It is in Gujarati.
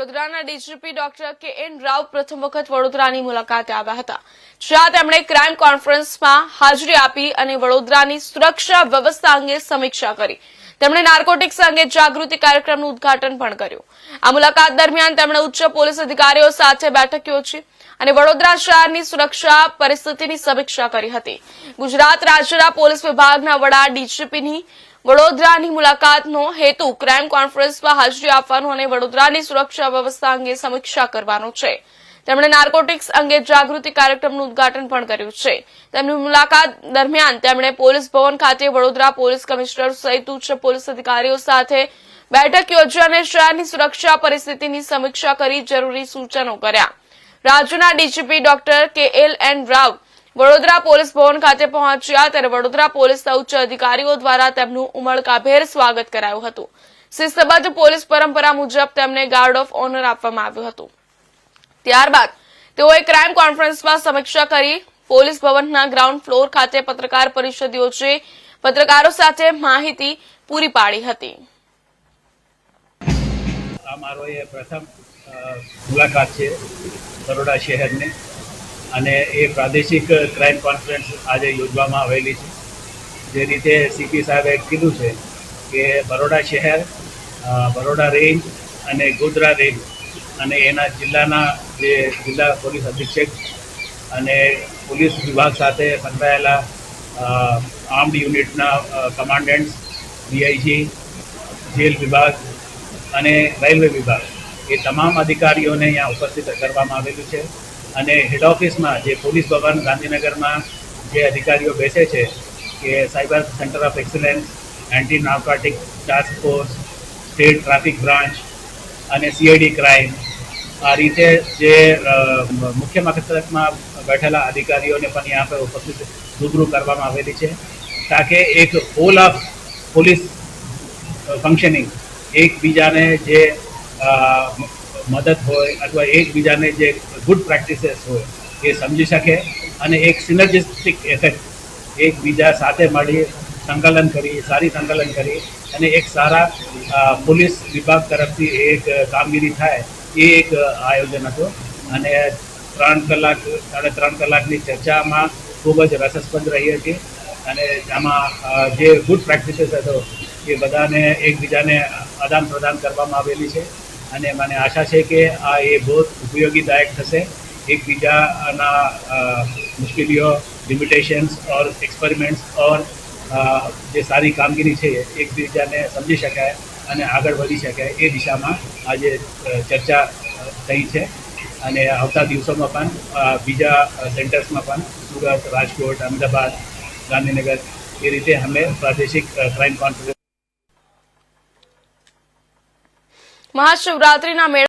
વડોદરાના ડીજીપી ડોક્ટર કે.એન. રાવ પ્રથમ વખત વડોદરાની મુલાકાતે આવ્યા હતા, જ્યાં તેમણે ક્રાઇમ કોન્ફરન્સમાં હાજરી આપી અને વડોદરાની સુરક્ષા વ્યવસ્થા અંગે સમીક્ષા કરી. તેમણે નાર્કોટિક્સ અંગે જાગૃતિ કાર્યક્રમનું ઉદ્ઘાટન પણ કર્યું. આ મુલાકાત દરમિયાન તેમણે ઉચ્ચ પોલીસ અધિકારીઓ સાથે બેઠક યોજી અને વડોદરા શહેરની સુરક્ષા પરિસ્થિતિની સમીક્ષા કરી હતી. ગુજરાત રાજ્યના પોલીસ વિભાગના વડા ડીજીપીની વડોદરાની મુલાકાતનો હેતુ ક્રાઇમ કોન્ફરન્સમાં હાજરી આપવાનો અને વડોદરાની સુરક્ષા વ્યવસ્થા અંગે સમીક્ષા કરવાનો છે. તેમણે નાર્કોટિક્સ અંગે જાગૃતિ કાર્યક્રમનું ઉદ્ઘાટન પણ કર્યું છે. તેમની મુલાકાત દરમિયાન તેમણે પોલીસ ભવન ખાતે વડોદરા પોલીસ કમિશનર સહિત ઉચ્ચ પોલીસ અધિકારીઓ સાથે બેઠક યોજી અને શહેરની સુરક્ષા પરિસ્થિતિની સમીક્ષા કરી જરૂરી સૂચનો કર્યા. રાજ્યના DGP doctor K N. Rao Vadodara police ભવન ખાતે પહોંચ્યા ત્યારે વડોદરા પોલીસના ઉચ્ચ અધિકારીઓ દ્વારા તેમનું ઉમળકાભેર સ્વાગત કરાયું હતું. શિસ્તબદ્ધ પોલીસ પરંપરા મુજબ તેમને ગાર્ડ ઓફ ઓનર આપવામાં આવ્યું હતું. ત્યારબાદ તેઓએ ક્રાઇમ કોન્ફરન્સમાં સમીક્ષા કરી. પોલીસ ભવનના ગ્રાઉન્ડ ફ્લોર ખાતે પત્રકાર પરિષદ યોજી પત્રકારો સાથે માહિતી પૂરી પાડી હતી. આ મારો એ પ્રથમ મુલાકાત છે બરોડા શહેરની અને એ પ્રાદેશિક ક્રાઇમ કોન્ફરન્સ આજે યોજવામાં આવેલી છે. જે રીતે સીપી સાહેબે કીધું છે કે બરોડા શહેર, બરોડા રેન્જ અને ગોધરા રેન્જ અને એના જિલ્લાના જે જિલ્લા પોલીસ અધિક્ષક અને પોલીસ વિભાગ સાથે સંકળાયેલા આર્મ્ડ યુનિટના કમાન્ડન્ટ્સ, ડીઆઈજી, જેલ વિભાગ અને રેલવે વિભાગ એ તમામ અધિકારીઓને અહીંયા ઉપસ્થિત કરવામાં આવેલું છે. અને હેડ ઓફિસમાં જે પોલીસ ભવન ગાંધીનગરમાં જે અધિકારીઓ બેસે છે કે cyber centre of excellence, anti narcotic task force, state traffic branch અને સીઆઈડી ક્રાઇમ, આ રીતે જે મુખ્ય મથકમાં બેઠેલા અધિકારીઓને પણ यहाँ પર ઉપસ્થિત રૂબરૂ કરવામાં આવેલી છે, તાકે એક હોલ ઓફ પોલીસ ફંક્શનિંગ એકબીજાને જે મદદ હોય અથવા એકબીજાને જે ગુડ પ્રેક્ટિસીસ હોય એ સમજી શકે અને એક સિનર્જિસ્ટિક ઇફેક્ટ એકબીજા સાથે મળી સંકલન કરી, સારી સંકલન કરી અને એક સારા પોલીસ વિભાગ તરફથી એક કામગીરી થાય એ એક આયોજન હતું. અને 3 કલાક, 3.5 કલાકની ચર્ચામાં ખૂબ જ રસસ્પદ રહી હતી અને આમાં જે ગુડ પ્રેક્ટિસીસ હતો એ બધાને એકબીજાને આદાન પ્રદાન કરવામાં આવેલી છે. અને મને આશા છે કે આ એ બહુ ઉપયોગીદાયક થશે. એકબીજાના મુશ્કેલીઓ, લિમિટેશન્સ ઓર એક્સપેરિમેન્ટ્સ ઓર જે સારી કામગીરી છે એકબીજાને સમજી શકાય અને આગળ વધી શકાય એ દિશામાં આજે ચર્ચા થઈ છે. અને આવતા દિવસોમાં પણ બીજા સેન્ટર્સમાં પણ સુરત, રાજકોટ, અમદાવાદ, ગાંધીનગર એ રીતે અમે પ્રાદેશિક ક્રાઇમ કોન્ફરન્સ મહાશિવરાત્રીના